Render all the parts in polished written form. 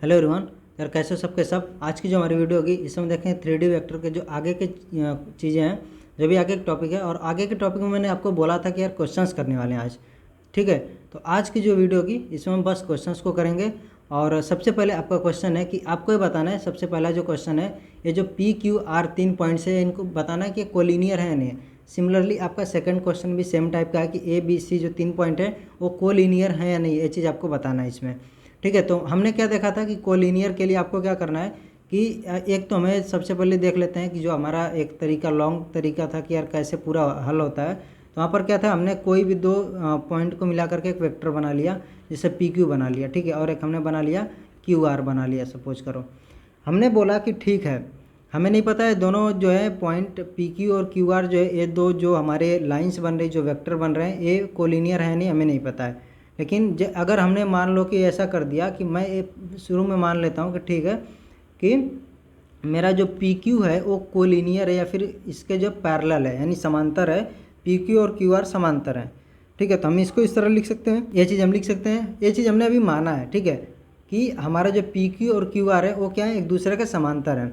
Hello everyone. यार कैसे हो सबके सब। आज की जो हमारी वीडियो होगी इसमें देखें 3D वेक्टर के जो आगे के चीज़ें हैं, जो भी आगे के टॉपिक है। और आगे के टॉपिक में मैंने आपको बोला था कि यार क्वेश्चंस करने वाले हैं आज, ठीक है। तो आज की जो वीडियो होगी इसमें हम बस क्वेश्चंस को करेंगे। और सबसे पहले आपका क्वेश्चन है कि आपको ये बताना है, सबसे पहला जो क्वेश्चन है ये जो PQR 3 पॉइंट्स है इनको बताना है कि कोलिनियर है या नहीं। सिमिलरली आपका सेकंड क्वेश्चन भी सेम टाइप का है कि ABC जो 3 पॉइंट है वो कोलिनियर है या नहीं, ये चीज़ आपको बताना है इसमें, ठीक है। तो हमने क्या देखा था कि कोलिनियर के लिए आपको क्या करना है कि एक तो हमें सबसे पहले देख लेते हैं कि जो हमारा एक तरीका लॉन्ग तरीका था कि यार कैसे पूरा हल होता है। तो वहाँ पर क्या था, हमने कोई भी दो पॉइंट को मिला करके एक वेक्टर बना लिया, जैसे PQ बना लिया, ठीक है, और एक हमने बना लिया QR बना लिया। सपोज करो हमने बोला कि ठीक है, हमें नहीं पता है दोनों जो है पॉइंट PQ और QR जो है ये दो जो हमारे लाइंस बन रही, जो वेक्टर बन रहे हैं, ये कोलिनियर है नहीं, हमें नहीं पता है। लेकिन अगर हमने मान लो कि ऐसा कर दिया कि मैं शुरू में मान लेता हूँ कि ठीक है कि मेरा जो PQ है वो कोलिनियर है या फिर इसके जो पैरेलल है यानी समांतर है, PQ और QR समांतर हैं, ठीक है। तो हम इसको इस तरह लिख सकते हैं, ये चीज़ हम लिख सकते हैं। ये चीज़ हमने अभी माना है, ठीक है, कि हमारा जो PQ और QR है वो क्या है, एक दूसरे के समांतर हैं।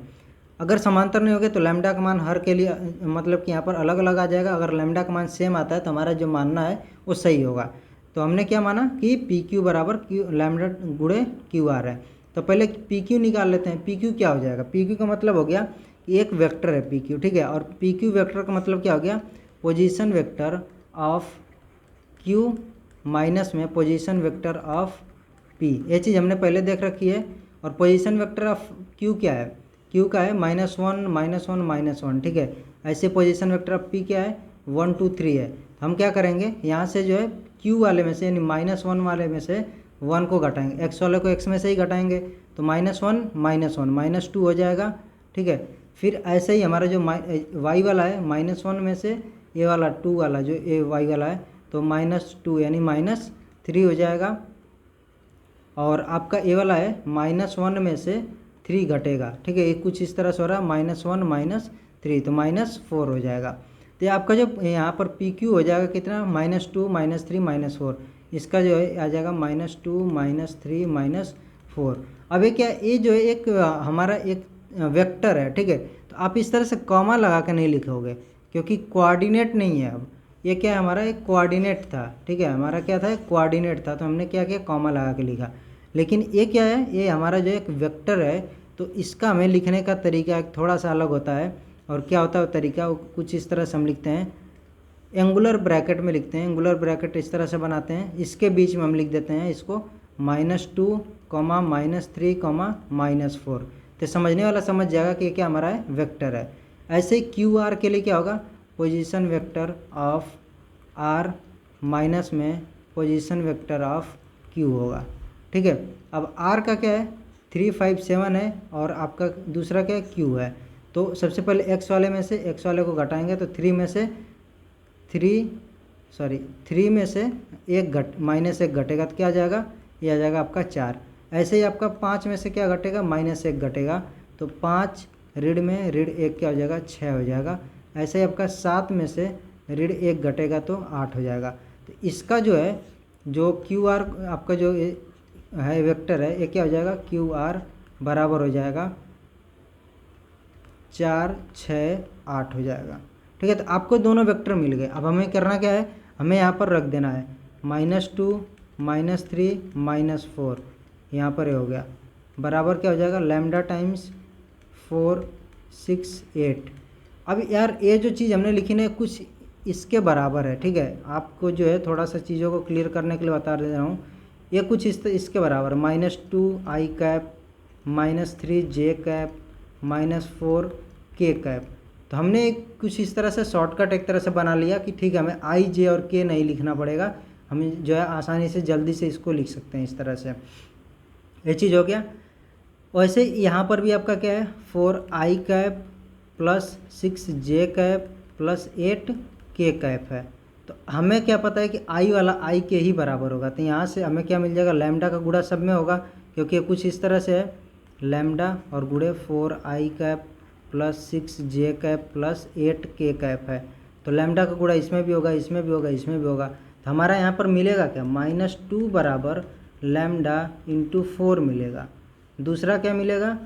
अगर समांतर नहीं होगे तो लैम्डा का मान हर के लिए मतलब कि यहाँ पर अलग अलग आ जाएगा। अगर लैम्डा का मान सेम आता है तो हमारा जो मानना है वो सही होगा। तो हमने क्या माना कि PQ बराबर लैम्डा गुणे QR है। तो पहले PQ निकाल लेते हैं। PQ क्या हो जाएगा, PQ का मतलब हो गया कि एक वेक्टर है PQ, ठीक है। और PQ वेक्टर का मतलब क्या हो गया, position vector of Q minus में पोजीशन वेक्टर ऑफ P। ये चीज़ हमने पहले देख रखी है। और पोजीशन वेक्टर ऑफ Q क्या है, Q का है -1 -1 -1, ठीक है। ऐसे पोजीशन वेक्टर ऑफ P क्या है, 1 2 3 है। हम क्या करेंगे, यहाँ से जो है Q वाले में से यानी -1 वाले में से 1 को घटाएंगे, X वाले को X में से ही घटाएंगे, तो -1 -1 -2 हो जाएगा, ठीक है। फिर ऐसे ही हमारा जो Y वाला है, -1 में से ये वाला 2 वाला जो ये Y वाला है, तो -2 यानी -3 हो जाएगा। और आपका ये वाला है -1 में से 3 घटेगा, ठीक है। ये कुछ इस तरह से हो रहा है, -1 -3 तो -4 हो जाएगा। तो आपका जो यहाँ पर PQ हो जाएगा कितना, -2 -3 -4। इसका जो है आ जाएगा -2 -3 -4। अब ये क्या, ये जो है एक हमारा एक वेक्टर है, ठीक है। तो आप इस तरह से कॉमा लगा कर नहीं लिखोगे क्योंकि कोऑर्डिनेट नहीं है। अब ये क्या है, हमारा एक कोऑर्डिनेट था, ठीक है, हमारा क्या था, एक कोऑर्डिनेट था, तो हमने क्या किया, कॉमा लगा के लिखा। लेकिन ये क्या है, ये हमारा जो एक वेक्टर है, तो इसका हमें लिखने का तरीका थोड़ा सा अलग होता है। और क्या होता है वो तरीका, वो कुछ इस तरह से हम लिखते हैं, एंगुलर ब्रैकेट में लिखते हैं। एंगुलर ब्रैकेट इस तरह से बनाते हैं, इसके बीच में हम लिख देते हैं इसको -2 -3 -4। तो समझने वाला समझ जाएगा कि क्या हमारा है, वेक्टर है। ऐसे ही QR के लिए क्या होगा, position vector of R minus में पोजीशन वेक्टर ऑफ Q होगा, ठीक है। अब R का क्या है, 3 5 7 है, और आपका दूसरा क्या है, Q है। तो सबसे पहले X वाले में से X वाले को घटाएंगे, तो 3 में से -1 घटेगा, तो क्या आ जाएगा, ये आ जाएगा आपका 4। ऐसे ही आपका 5 में से क्या घटेगा, -1 घटेगा, तो 5 ऋण में ऋण 1 क्या हो जाएगा, 6 हो जाएगा। ऐसे ही आपका 7 में से ऋण 1 घटेगा तो 8 हो जाएगा। तो इसका जो है जो QR आपका जो है वेक्टर है, ये क्या हो जाएगा, QR बराबर हो जाएगा 4 6 8 हो जाएगा, ठीक है। तो आपको दोनों वेक्टर मिल गए। अब हमें करना क्या है, हमें यहाँ पर रख देना है -2 -3 -4, यहाँ पर ये हो गया, बराबर क्या हो जाएगा, लैम्डा टाइम्स 4 6 8। अब यार ये जो चीज़ हमने लिखी ना कुछ इसके बराबर है, ठीक है। आपको जो है थोड़ा सा चीज़ों को क्लियर करने के लिए बता दे रहा हूँ। ये कुछ इसके बराबर -2 I cap -3 J cap -4 K cap. तो हमने कुछ इस तरह से शॉर्टकट एक तरह से बना लिया कि ठीक है, हमें I J और K नहीं लिखना पड़ेगा, हम जो है आसानी से जल्दी से इसको लिख सकते हैं इस तरह से। ये चीज़ हो गया। वैसे यहाँ पर भी आपका क्या है, 4 I cap +6 J cap +8 K cap है। तो हमें क्या पता है कि I वाला I के ही बराबर होगा। तो यहाँ से हमें क्या मिल जाएगा, लैम्डा का गुणा सब में होगा, क्योंकि कुछ इस तरह से है, लैम्डा और गुणे 4 I cap +6 J cap +8 K cap है। तो लैम्डा का गुणा इसमें भी होगा, इसमें भी होगा, इसमें भी होगा। तो हमारा यहाँ पर मिलेगा क्या, -2 बराबर लैम्डा × 4 मिलेगा। दूसरा क्या मिलेगा,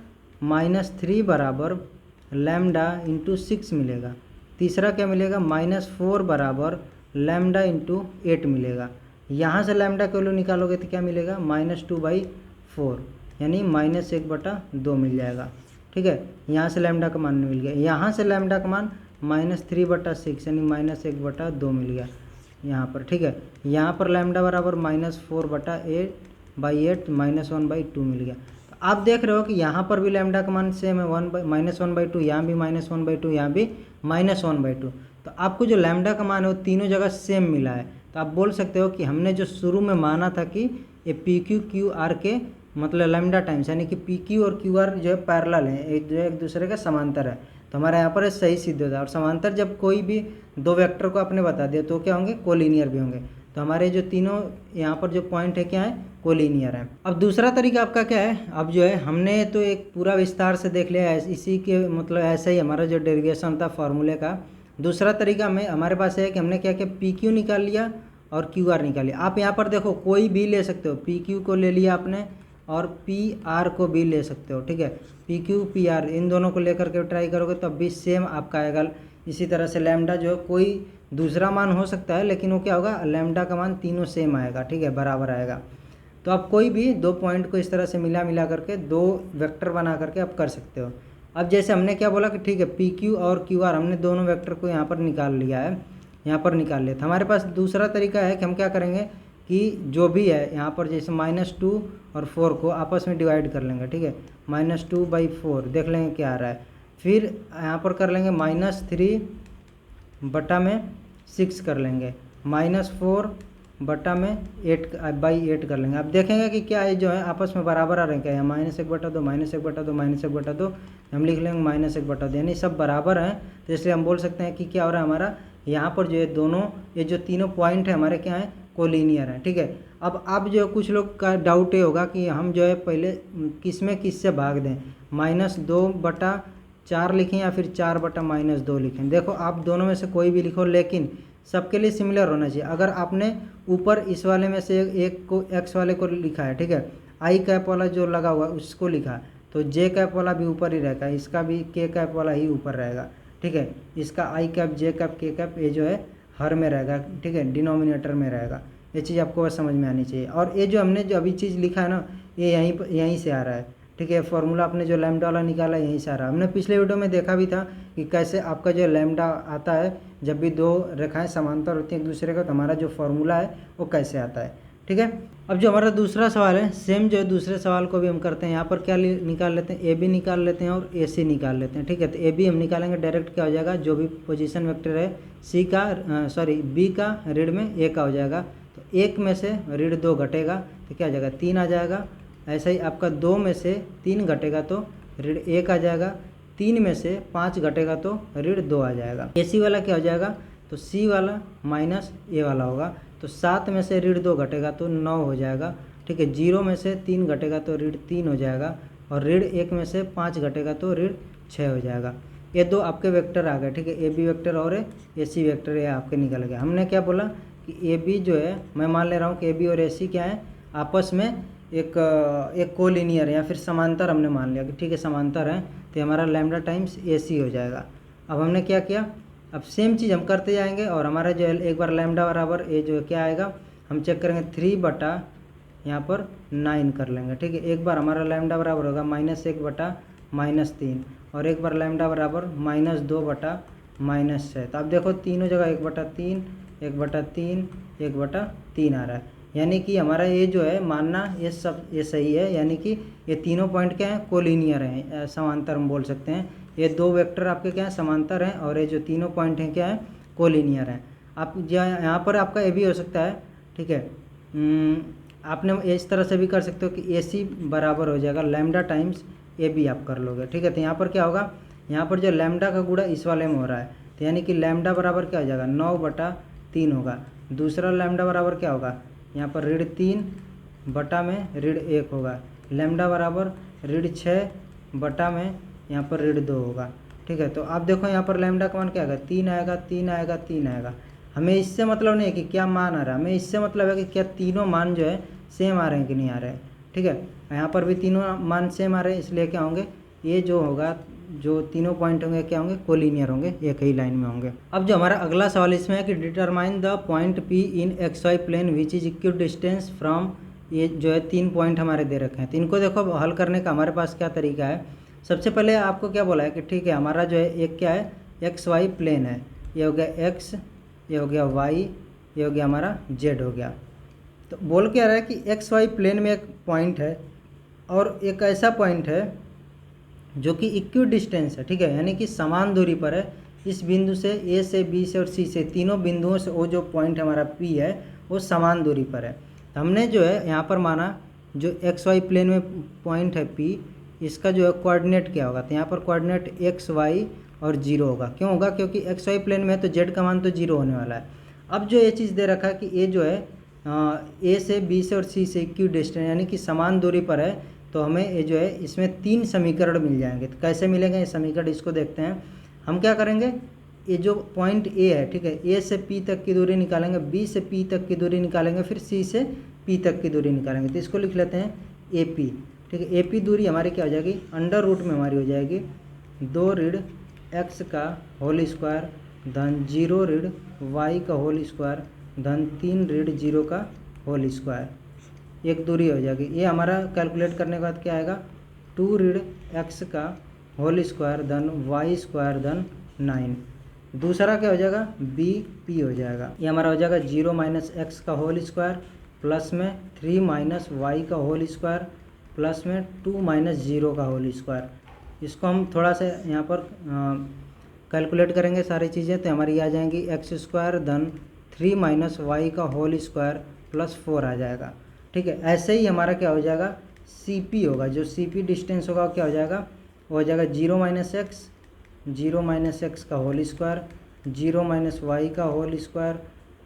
-3 बराबर लैम्डा इंटू 6 मिलेगा। तीसरा क्या मिलेगा, -4 बराबर लैम्डा इंटू 8 मिलेगा। यहाँ से लैम्डा का वैल्यू निकालोगे तो क्या मिलेगा, -2/4 यानी -1/2 मिल जाएगा। ठीक है, यहाँ से लैम्डा का मान मिल गया। यहाँ से लैम्डा का मान -3/6 यानी -1/2 मिल गया यहाँ पर। ठीक है, यहाँ पर लैम्डा बराबर -4/8 -1/2 मिल गया। तो आप देख रहे हो कि यहाँ पर भी लैम्डा का मान सेम है, -1/2, यहाँ भी -1/2, यहाँ भी -1/2। तो आपको जो लैम्डा का मान है वो तीनों जगह सेम मिला है। तो आप बोल सकते हो कि हमने जो शुरू में माना था कि ये पी क्यू क्यू आर के मतलब लैम्डा टाइम्स, यानी कि पी क्यू और क्यू आर जो है पैरेलल है, एक दूसरे के समांतर है। तो हमारा यहाँ पर सही सिद्ध होता है। और समांतर जब कोई भी दो वेक्टर को आपने बता दिया तो क्या होंगे, कोलिनियर भी होंगे। तो हमारे जो तीनों यहाँ पर जो पॉइंट है क्या है, कोलिनियर है। अब दूसरा तरीका आपका क्या है, अब जो है हमने तो एक पूरा विस्तार से देख लिया है, इसी के मतलब ऐसा ही हमारा जो डेरिवेशन था फॉर्मूले का। दूसरा तरीका में हमारे पास है कि हमने क्या किया, पी क्यू निकाल लिया और क्यू आर निकाल लिया। आप यहाँ पर देखो कोई भी ले सकते हो, पी क्यू को ले लिया आपने और पी आर को भी ले सकते हो। ठीक है, पी क्यू पी आर इन दोनों को लेकर के ट्राई करोगे तब भी सेम आपका आएगा। इसी तरह से लैम्डा जो है कोई दूसरा मान हो सकता है, लेकिन वो क्या होगा, लैम्डा का मान तीनों सेम आएगा। ठीक है, बराबर आएगा। तो आप कोई भी दो पॉइंट को इस तरह से मिला करके दो वेक्टर बना करके आप कर सकते हो। अब जैसे हमने क्या बोला कि ठीक है, पी क्यू और क्यू आर हमने दोनों वेक्टर को यहाँ पर निकाल लिया है, यहाँ पर निकाल लिया। तो हमारे पास दूसरा तरीका है कि हम क्या करेंगे कि जो भी है यहाँ पर जैसे -2 और 4 को आपस में डिवाइड कर लेंगे। ठीक है, -2/4 देख लेंगे क्या आ रहा है। फिर यहाँ पर कर लेंगे -3/6 कर लेंगे, -4/8 कर लेंगे। आप देखेंगे कि क्या है जो है आपस में बराबर आ रहे हैं क्या, -1/2 -1/2 -1/2 हम लिख लेंगे -1/2, यानी सब बराबर हैं। तो इसलिए हम बोल सकते हैं कि क्या हो रहा है हमारा यहाँ पर जो है दोनों ये जो तीनों पॉइंट है हमारे क्या हैं, कोलिनियर हैं। ठीक है, अब जो कुछ लोग का डाउट ये होगा कि हम जो है पहले किस में किस से भाग दें, -2/4 लिखें या फिर 4/-2 लिखें। देखो आप दोनों में से कोई भी लिखो, लेकिन सबके लिए सिमिलर होना चाहिए। अगर आपने ऊपर इस वाले में से एक को एक्स वाले को लिखा है, ठीक है, आई कैप वाला जो लगा हुआ उसको लिखा, तो जे कैप वाला भी ऊपर ही रहेगा, इसका भी के कैप वाला ही ऊपर रहेगा। ठीक है, इसका आई कैप जे कैप के कैप ये जो है हर में रहेगा। ठीक है, डिनोमिनेटर में रहेगा। ये चीज़ आपको बस समझ में आनी चाहिए। और ये जो हमने जो अभी चीज़ लिखा है ना, ये यहीं से आ रहा है। ठीक है, फॉर्मूला आपने जो लैम्डा वाला निकाला यहीं से आ रहा है। हमने पिछले वीडियो में देखा भी था कि कैसे आपका जो लैम्डा आता है जब भी दो रेखाएं समांतर होती हैं एक दूसरे का, तो हमारा जो फॉर्मूला है वो कैसे आता है। ठीक है, अब जो हमारा दूसरा सवाल है, सेम जो है दूसरे सवाल को भी हम करते हैं। यहाँ पर क्या निकाल लेते हैं, ए बी निकाल लेते हैं और ए सी निकाल लेते हैं। ठीक है, तो ए बी हम निकालेंगे, डायरेक्ट क्या हो जाएगा, जो भी पोजीशन वेक्टर है बी का ऋण में ए का हो जाएगा। तो 1 में से ऋण 2 घटेगा तो क्या आ जाएगा, 3 आ जाएगा। ऐसा ही आपका 2 में से 3 घटेगा तो ऋण 1 आ जाएगा। 3 में से 5 घटेगा तो ऋण 2 आ जाएगा। ए सी वाला क्या हो जाएगा, तो सी वाला माइनस ए वाला होगा। तो 7 में से ऋण 2 घटेगा तो 9 हो जाएगा। ठीक है, 0 में से 3 घटेगा तो ऋण 3 हो जाएगा। और ऋण 1 में से 5 घटेगा तो ऋण 6 हो जाएगा। ये दो आपके वेक्टर आ गए। ठीक है, ए बी वेक्टर और ए सी वेक्टर ये आपके निकल गया। हमने क्या बोला कि ए बी जो है, मैं मान ले रहा हूँ कि ए बी और ए सी क्या है, आपस में एक कोलिनियर या फिर समांतर हमने मान लिया कि ठीक है समांतर है, तो हमारा लैम्डा टाइम्स ए सी हो जाएगा। अब हमने क्या किया, अब सेम चीज़ हम करते जाएंगे और हमारा जो है एक बार लैम्डा बराबर ए जो क्या आएगा, हम चेक करेंगे 3 यहाँ पर 9 कर लेंगे। ठीक है, एक बार हमारा लैम्डा बराबर होगा -1/-3 और एक बार लैम्डा बराबर -2/-6। तो अब देखो तीनों जगह 1/3 1/3 1/3 आ रहा है। यानी कि हमारा ये जो है मानना ये सही है, यानी कि ये तीनों पॉइंट क्या हैं, कोलिनियर हैं, समांतर हम बोल सकते हैं। ये दो वेक्टर आपके क्या हैं, समांतर हैं, और ये जो तीनों पॉइंट हैं क्या है, कोलिनियर हैं। आप यहाँ पर आपका ए भी हो सकता है। ठीक है, आपने इस तरह से भी कर सकते हो कि ए सी बराबर हो जाएगा लैम्डा टाइम्स ए बी आप कर लोगे। ठीक है, तो यहाँ पर क्या होगा, यहाँ पर जो लैम्डा का गुणा इस वाले में हो रहा है, तो यानी कि लैम्डा बराबर क्या हो जाएगा, 9/3 होगा। दूसरा लैम्डा बराबर क्या होगा, यहाँ पर ऋण 3 बटा में ऋण 1 होगा। लैम्डा बराबर ऋण 6 बटा में यहाँ पर ऋण 2 होगा। ठीक है, तो आप देखो यहाँ पर लैम्डा का मान क्या आएगा, 3 आएगा 3 आएगा 3 आएगा। हमें इससे मतलब नहीं है कि क्या मान आ रहा है, हमें इससे मतलब है कि क्या तीनों मान जो है सेम आ रहे हैं कि नहीं आ रहे हैं। ठीक है। यहाँ पर भी तीनों मान सेम आ रहे हैं, इसलिए क्या होंगे, ये जो होगा, जो तीनों पॉइंट होंगे क्या होंगे, कोलिनियर होंगे, एक ही लाइन में होंगे। अब जो हमारा अगला सवाल इसमें है कि determine the point P in XY plane which is equal distance from, ये जो है 3 पॉइंट हमारे दे रखे हैं। तो इनको देखो हल करने का हमारे पास क्या तरीका है। सबसे पहले आपको क्या बोला है कि ठीक है, हमारा जो है एक क्या है, XY प्लेन है, ये हो गया X, ये हो गया Y, ये हो गया हमारा Z हो गया। तो बोल क्या रहा है कि XY प्लेन में एक पॉइंट है और एक ऐसा पॉइंट है जो कि इक्वी डिस्टेंस है, ठीक है, यानी कि समान दूरी पर है इस बिंदु से, A से, B से और C से, तीनों बिंदुओं से वो जो पॉइंट हमारा P है वो समान दूरी पर है। तो हमने जो है यहाँ पर माना जो XY प्लेन में पॉइंट है P, इसका जो है कोऑर्डिनेट क्या होगा, तो यहाँ पर कोऑर्डिनेट XY और 0 होगा। क्यों होगा, क्योंकि XY प्लेन में तो Z का मान तो 0 होने वाला है। अब जो ये चीज़ दे रखा है कि ये जो है A से, B से और C से इक्वी डिस्टेंस यानी कि समान दूरी पर है, तो हमें ये जो है इसमें 3 समीकरण मिल जाएंगे। तो कैसे मिलेंगे ये समीकरण, इसको देखते हैं। हम क्या करेंगे, ये जो पॉइंट A है, ठीक है, A से P तक की दूरी निकालेंगे, B से P तक की दूरी निकालेंगे, फिर C से P तक की दूरी निकालेंगे। तो इसको लिख लेते हैं AP, ठीक है। AP दूरी हमारी क्या हो जाएगी, अंडर रूट में हमारी हो जाएगी 2 ऋण x का होल स्क्वायर धन 0 ऋण y का होल स्क्वायर धन 3 ऋण 0 का होल स्क्वायर, एक दूरी हो जाएगी। ये हमारा कैलकुलेट करने के बाद क्या आएगा, 2 ऋण x का होल स्क्वायर धन y स्क्वायर धन 9। दूसरा क्या हो जाएगा, BP हो जाएगा। ये हमारा हो जाएगा 0 माइनस एक्स का होल स्क्वायर प्लस में 3 माइनस वाई का होल स्क्वायर प्लस में 2 माइनस 0 का होल स्क्वायर। इसको हम थोड़ा सा यहाँ पर कैलकुलेट करेंगे सारी चीज़ें, तो हमारी आ जाएंगी एक्स स्क्वायर धन 3 माइनस वाई का होल स्क्वायर प्लस 4 आ जाएगा, ठीक है। ऐसे ही हमारा क्या हो जाएगा, CP होगा, जो CP डिस्टेंस होगा क्या हो जाएगा, वो हो जाएगा 0 माइनस एक्स का होल स्क्वायर 0 माइनस वाई का होल स्क्वायर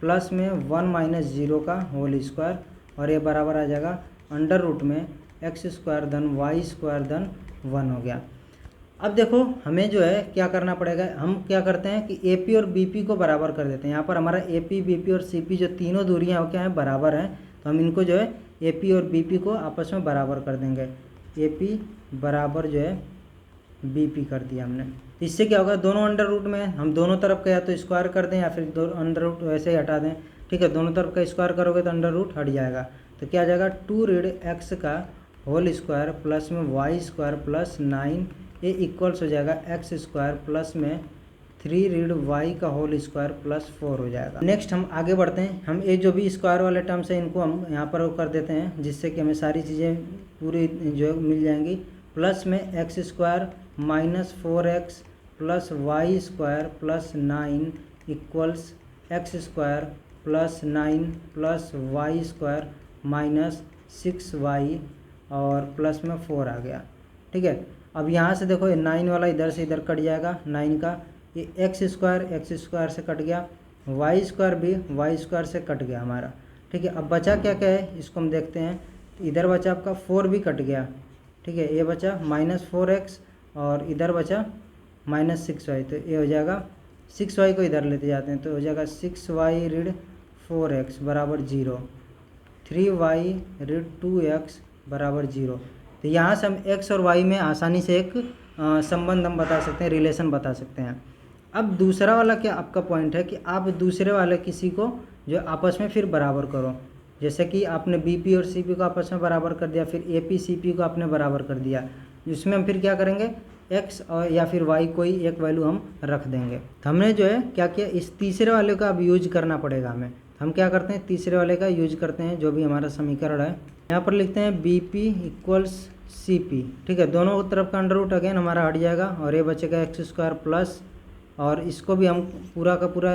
प्लस में 1 माइनस 0 का होल स्क्वायर, और ये बराबर आ जाएगा अंडर रूट में एक्स स्क्वायर धन वाई स्क्वायर धन 1 हो गया। अब देखो हमें जो है क्या करना पड़ेगा, हम क्या करते हैं कि AP और BP को बराबर कर देते हैं। यहाँ पर हमारा AP, BP और CP जो तीनों दूरियाँ क्या हैं, बराबर हैं, तो हम इनको जो है AP और BP को आपस में बराबर कर देंगे। AP बराबर जो है BP कर दिया हमने। इससे क्या होगा, दोनों अंडर रूट में हम दोनों तरफ का या तो स्क्वायर कर दें या फिर दो अंडर रूट वैसे ही हटा दें, ठीक है। दोनों तरफ का स्क्वायर करोगे तो अंडर रूट हट जाएगा, तो क्या आ जाएगा 2 ऋण एक्स का होल स्क्वायर प्लस में वाई स्क्वायर प्लस 9, ये इक्वल्स हो जाएगा एक्स स्क्वायर प्लस में 3 ऋण वाई का होल स्क्वायर प्लस 4 हो जाएगा। नेक्स्ट हम आगे बढ़ते हैं। हम ये जो भी स्क्वायर वाले टर्म्स हैं इनको हम यहाँ पर कर देते हैं, जिससे कि हमें सारी चीज़ें पूरी जो मिल जाएंगी। प्लस में x square minus 4x plus Y square plus 9 equals x square plus 9 plus Y square minus 6y और प्लस में 4 आ गया, ठीक है। अब यहाँ से देखो ये 9 वाला इधर से इधर कट जाएगा, 9 का ये एक्स स्क्वायर से कट गया, वाई स्क्वायर भी वाई स्क्वायर से कट गया हमारा, ठीक है। अब बचा क्या क्या है, इसको हम देखते हैं। इधर बचा आपका 4 भी कट गया, ठीक है। ये बचा माइनस 4x और इधर बचा माइनस 6y, तो ये हो जाएगा 6y को इधर लेते जाते हैं तो हो जाएगा 6y ऋण 4x बराबर 0, 3y ऋण 2x बराबर 0। तो यहाँ से हम x और y में आसानी से एक संबंध हम बता सकते हैं, रिलेशन बता सकते हैं। अब दूसरा वाला क्या आपका पॉइंट है कि आप दूसरे वाले किसी को जो आपस में फिर बराबर करो, जैसे कि आपने BP और CP को आपस में बराबर कर दिया, फिर AP CP को आपने बराबर कर दिया, जिसमें हम फिर क्या करेंगे x और या फिर y कोई एक वैल्यू हम रख देंगे। तो हमने जो है क्या किया, इस तीसरे वाले का अब यूज करना पड़ेगा हमें। हम क्या करते हैं, तीसरे वाले का यूज करते हैं, जो भी हमारा समीकरण है यहाँ पर लिखते हैं BP इक्वल्स CP, ठीक है। दोनों तरफ का अंडर रूट अगेन हमारा हट जाएगा और ये बचेगा एक्स स्क्वायर प्लस, और इसको भी हम पूरा का पूरा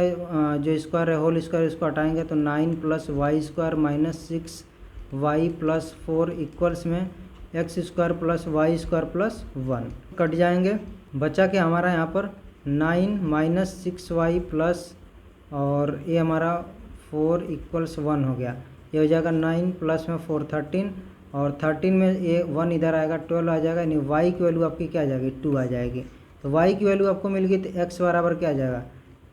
जो स्क्वायर है होल स्क्वायर इसको हटाएंगे तो 9 plus Y square minus 6y plus 4 equals में x square plus Y square plus 1 cut जाएंगे। बचा के हमारा यहाँ पर 9 माइनस 6y प्लस और ये हमारा 4 इक्वल्स 1 हो गया। ये हो जाएगा 9 प्लस में 4 13, और 13 में ये 1 इधर आएगा 12 आ जाएगा, यानी y की वैल्यू आपकी क्या आ जाएगी 2 आ जाएगी। तो y की वैल्यू आपको मिल गई, तो x बराबर क्या आ जाएगा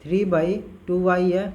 3/2y है,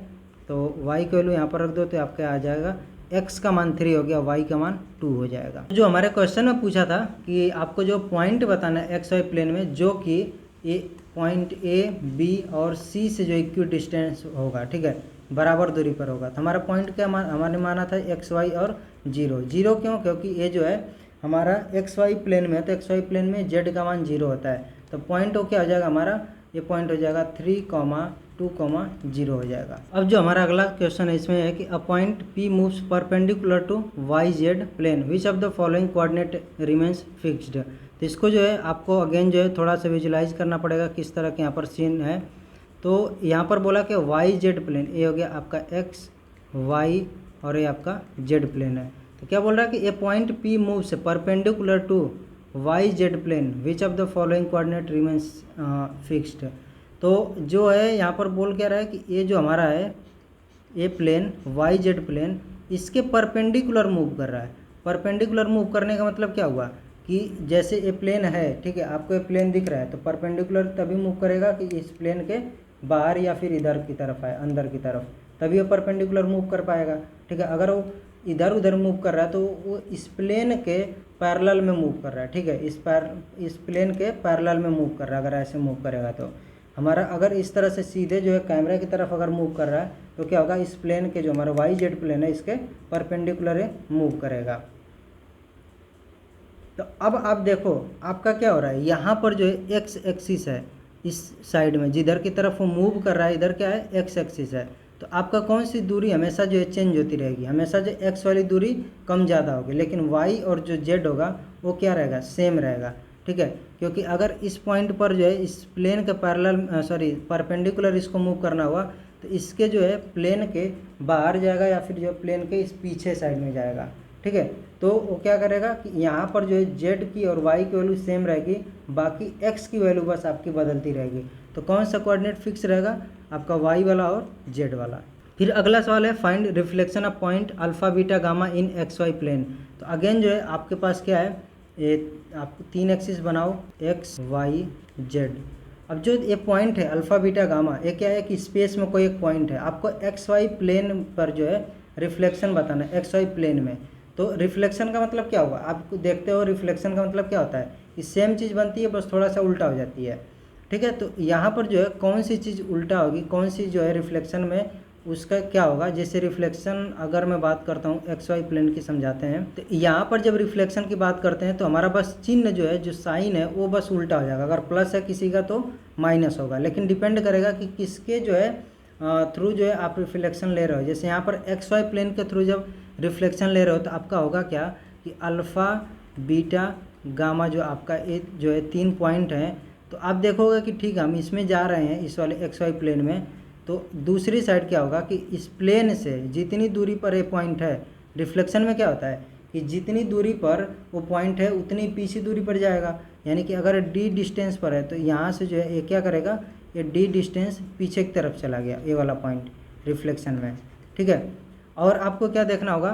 तो y की वैल्यू यहाँ पर रख दो तो आपका आ जाएगा x का मान 3 हो गया, y का मान 2 हो जाएगा। जो हमारे क्वेश्चन में पूछा था कि आपको जो पॉइंट बताना है एक्स वाई प्लेन में, जो कि ए पॉइंट ए बी और सी से जो इक्वी डिस्टेंस होगा, ठीक है, बराबर दूरी पर होगा। तो हमारा पॉइंट क्या हमारे माना था एक्स वाई और जीरो। जीरो क्यों? क्योंकि ये जो है हमारा एक्स वाई प्लेन में है, तो एक्स वाई प्लेन में जेड का मान 0 होता है। तो पॉइंट वो क्या हो जाएगा हमारा, ये पॉइंट हो जाएगा 3,2,0 हो जाएगा। अब जो हमारा अगला क्वेश्चन है इसमें है कि a point P moves perpendicular to Y Z plane, which of the following coordinate remains fixed. तो इसको जो है आपको अगेन जो है थोड़ा सा विजुलाइज करना पड़ेगा किस तरह के यहाँ पर सीन है। तो यहाँ पर बोला कि वाई जेड प्लेन, ये हो गया आपका एक्स वाई और ये आपका जेड प्लेन है। तो क्या बोल रहा है कि a point P moves perpendicular to Y Z plane, which of the following coordinate remains fixed. तो जो है यहाँ पर बोल क्या रहा है कि ये जो हमारा है ये प्लेन वाई जेड प्लेन, इसके परपेंडिकुलर मूव कर रहा है। परपेंडिकुलर मूव करने का मतलब क्या हुआ कि जैसे ये प्लेन है, ठीक है, आपको ये प्लेन दिख रहा है, तो परपेंडिकुलर तभी मूव करेगा कि इस प्लेन के बाहर या फिर इधर की तरफ है, अंदर की तरफ, तभी वो परपेंडिकुलर मूव कर पाएगा, ठीक है। अगर वो इधर उधर मूव कर रहा है तो वो इस प्लेन के पैरेलल में मूव कर रहा है, ठीक है, इस प्लेन के पैरेलल में मूव कर रहा है। अगर ऐसे मूव करेगा तो हमारा, अगर इस तरह से सीधे जो है कैमरा की तरफ अगर मूव कर रहा है तो क्या होगा, इस प्लेन के जो हमारा वाई जेड प्लेन है इसके परपेंडिकुलर मूव करेगा। तो अब आप देखो आपका क्या हो रहा है, यहाँ पर जो है एक्स एक्सिस है इस साइड में, जिधर की तरफ वो मूव कर रहा है इधर क्या है, एक्स एक्सिस है। तो आपका कौन सी दूरी हमेशा जो है चेंज होती रहेगी, हमेशा जो एक्स वाली दूरी कम ज़्यादा होगी, लेकिन वाई और जो जेड होगा वो क्या रहेगा, सेम रहेगा, ठीक है। क्योंकि अगर इस पॉइंट पर जो है इस प्लेन के पैरेलल परपेंडिकुलर इसको मूव करना हुआ तो इसके जो है प्लेन के बाहर जाएगा या फिर जो प्लेन के इस पीछे साइड में जाएगा, ठीक है। तो वो क्या करेगा कि यहाँ पर जो है जेड की और वाई की वैल्यू सेम रहेगी, बाकी एक्स की वैल्यू बस आपकी बदलती रहेगी। तो कौन सा कोऑर्डिनेट फिक्स रहेगा, आपका वाई वाला और जेड वाला। फिर अगला सवाल है find reflection of point alpha beta gamma in x y plane. तो अगेन जो है आपके पास क्या है, ये आप 3 एक्सिस बनाओ, एक्स वाई जेड। अब जो ये पॉइंट है अल्फा बीटा गामा, ये क्या है कि स्पेस में कोई एक पॉइंट है, आपको एक्स वाई प्लेन पर जो है रिफ्लेक्शन बताना है, एक्स वाई प्लेन में। तो रिफ्लेक्शन का मतलब क्या होगा, आप देखते हो रिफ्लेक्शन का मतलब क्या होता है, कि सेम चीज़ बनती है बस थोड़ा सा उल्टा हो जाती है, ठीक है। तो यहाँ पर जो है कौन सी चीज़ उल्टा होगी, कौन सी जो है रिफ्लेक्शन में उसका क्या होगा। जैसे रिफ्लेक्शन अगर मैं बात करता हूँ एक्स वाई प्लेन की समझाते हैं, तो यहाँ पर जब रिफ्लेक्शन की बात करते हैं तो हमारा बस चिन्ह जो है, जो साइन है वो बस उल्टा हो जाएगा। अगर प्लस है किसी का तो माइनस होगा, लेकिन डिपेंड करेगा कि किसके जो है थ्रू जो है आप रिफ्लेक्शन ले रहे हो। जैसे यहाँ पर एक्स वाई प्लेन के थ्रू जब रिफ्लेक्शन ले रहे हो तो आपका होगा क्या कि अल्फ़ा बीटा गामा जो आपका एक जो है 3 पॉइंट हैं। तो आप देखोगे कि ठीक है हम इसमें जा रहे हैं इस वाले एक्स वाई प्लेन में, तो दूसरी साइड क्या होगा कि इस प्लेन से जितनी दूरी पर ये पॉइंट है, रिफ्लेक्शन में क्या होता है कि जितनी दूरी पर वो पॉइंट है उतनी पीछे दूरी पर जाएगा। यानी कि अगर डी डिस्टेंस पर है तो यहाँ से जो है ये क्या करेगा, ये डी डिस्टेंस पीछे की तरफ चला गया, ये वाला पॉइंट रिफ्लेक्शन में, ठीक है। और आपको क्या देखना होगा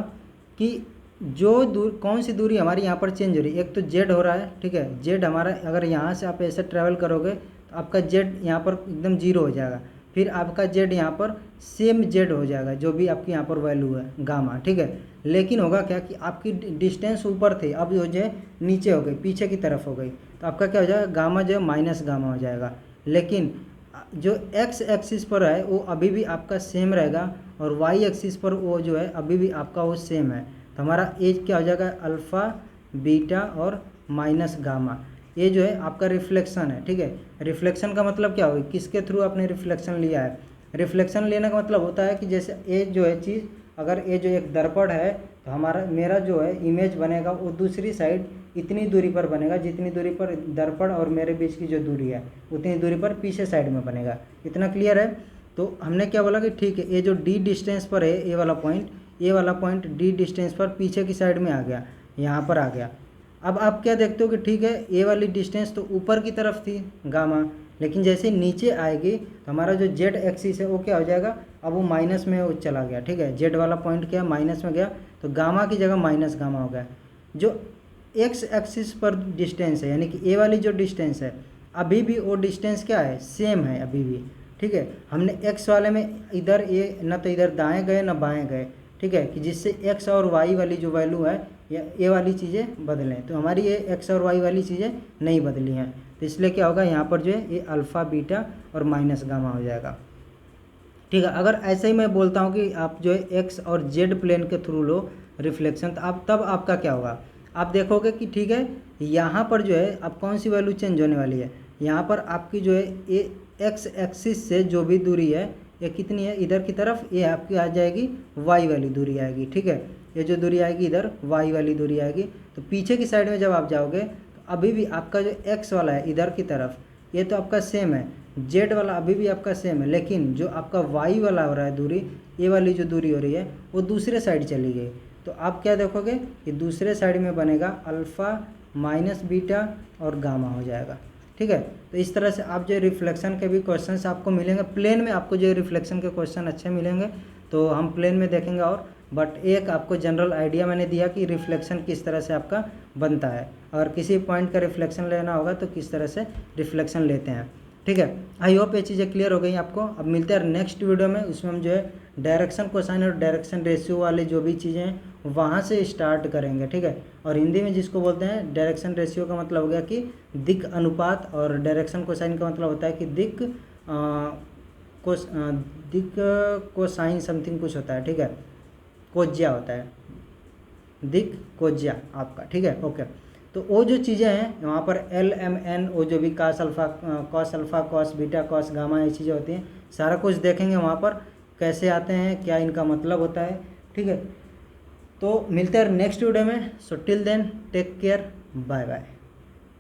कि जो कौन सी दूरी हमारी यहाँ पर चेंज हो रही है। एक तो जेड हो रहा है, ठीक है, जेड हमारा अगर यहाँ से आप ऐसे ट्रैवल करोगे तो आपका जेड यहाँ पर एकदम 0 हो जाएगा, फिर आपका जेड यहाँ पर सेम जेड हो जाएगा जो भी आपकी यहाँ पर वैल्यू है गामा, ठीक है। लेकिन होगा क्या कि आपकी डिस्टेंस ऊपर थी, अब जो है नीचे हो गई, पीछे की तरफ हो गई, तो आपका क्या हो जाएगा, गामा जो है माइनस गामा हो जाएगा। लेकिन जो एक्स एक्सिस पर है वो अभी भी आपका सेम रहेगा और वाई एक्सिस पर वो जो है अभी भी आपका वो सेम है। तो हमारा एज क्या हो जाएगा, अल्फ़ा बीटा और माइनस गामा, ये जो है आपका रिफ्लेक्शन है, ठीक है। रिफ्लेक्शन का मतलब क्या होगा, किसके थ्रू आपने रिफ्लेक्शन लिया है। रिफ्लेक्शन लेने का मतलब होता है कि जैसे ये जो है चीज़, अगर ये जो एक दर्पण है तो मेरा जो है इमेज बनेगा वो दूसरी साइड इतनी दूरी पर बनेगा जितनी दूरी पर दर्पण और मेरे बीच की जो दूरी है उतनी दूरी पर पीछे साइड में बनेगा। इतना क्लियर है। तो हमने क्या बोला कि ठीक है ये जो डी डिस्टेंस पर है ये वाला पॉइंट डी डिस्टेंस पर पीछे की साइड में आ गया, यहाँ पर आ गया। अब आप क्या देखते हो कि ठीक है ये वाली डिस्टेंस तो ऊपर की तरफ थी गामा, लेकिन जैसे नीचे आएगी तो हमारा जो जेड एक्सिस है वो क्या हो जाएगा, अब वो माइनस में वो चला गया, ठीक है। जेड वाला पॉइंट क्या माइनस में गया तो गामा की जगह माइनस गामा हो गया। जो एक्स एक्सिस पर डिस्टेंस है यानी कि ए वाली जो डिस्टेंस है अभी भी वो डिस्टेंस क्या है, सेम है अभी भी, ठीक है। हमने एक्स वाले में इधर ये न तो इधर दाएँ गए न बाएँ गए, ठीक ठीक है, कि जिससे एक्स और वाई वाली जो वैल्यू है ये वाली चीज़ें बदलें। तो हमारी ये एक्स और वाई वाली चीज़ें नहीं बदली हैं, तो इसलिए क्या होगा यहाँ पर जो है ये अल्फ़ा बीटा और माइनस गामा हो जाएगा। ठीक है, अगर ऐसे ही मैं बोलता हूँ कि आप जो है एक्स और जेड प्लेन के थ्रू लो रिफ्लेक्शन, तो आप तब आपका क्या होगा, आप देखोगे कि ठीक है यहाँ पर जो है अब कौन सी वैल्यू चेंज होने वाली है, यहाँ पर आपकी जो है ये एक्स एक्सिस से जो भी दूरी है ये कितनी है इधर की तरफ, ये आपकी आ जाएगी वाई वाली दूरी आएगी। ठीक है, ये जो दूरी आएगी इधर वाई वाली दूरी आएगी। तो पीछे की साइड में जब आप जाओगे तो अभी भी आपका जो एक्स वाला है इधर की तरफ ये तो आपका सेम है, जेड वाला अभी भी आपका सेम है, लेकिन जो आपका वाई वाला हो रहा है दूरी, ये वाली जो दूरी हो रही है वो दूसरे साइड चली गई। तो आप क्या देखोगे कि दूसरे साइड में बनेगा अल्फ़ा माइनस बीटा और गामा हो जाएगा। ठीक है, तो इस तरह से आप जो रिफ्लेक्शन के भी क्वेश्चंस आपको मिलेंगे प्लेन में, आपको जो रिफ्लेक्शन के क्वेश्चन अच्छे मिलेंगे तो हम प्लेन में देखेंगे। और बट एक आपको जनरल आइडिया मैंने दिया कि रिफ्लेक्शन किस तरह से आपका बनता है, अगर किसी पॉइंट का रिफ्लेक्शन लेना होगा तो किस तरह से रिफ्लेक्शन लेते हैं। ठीक है, आई होप ये चीज़ें क्लियर हो गई आपको। अब मिलते हैं नेक्स्ट वीडियो में, उसमें हम जो है डायरेक्शन कोसाइन और डायरेक्शन रेशियो वाले जो भी चीज़ें हैं वहाँ से स्टार्ट करेंगे। ठीक है, और हिंदी में जिसको बोलते हैं डायरेक्शन रेशियो का मतलब हो गया कि दिक् अनुपात, और डायरेक्शन कोसाइन का मतलब होता है कि दिक् कोसाइन समथिंग कुछ होता है। ठीक है, कोज्या होता है, दिक् कोज्या आपका। ठीक है, ओके। तो वो जो चीज़ें हैं वहाँ पर एल एम एन, वो जो भी cos alpha cos beta cos gamma ये चीज़ें होती हैं, सारा कुछ देखेंगे वहाँ पर कैसे आते हैं, क्या इनका मतलब होता है। ठीक है, तो मिलते हैं नेक्स्ट वीडियो में। So till then take care, bye bye.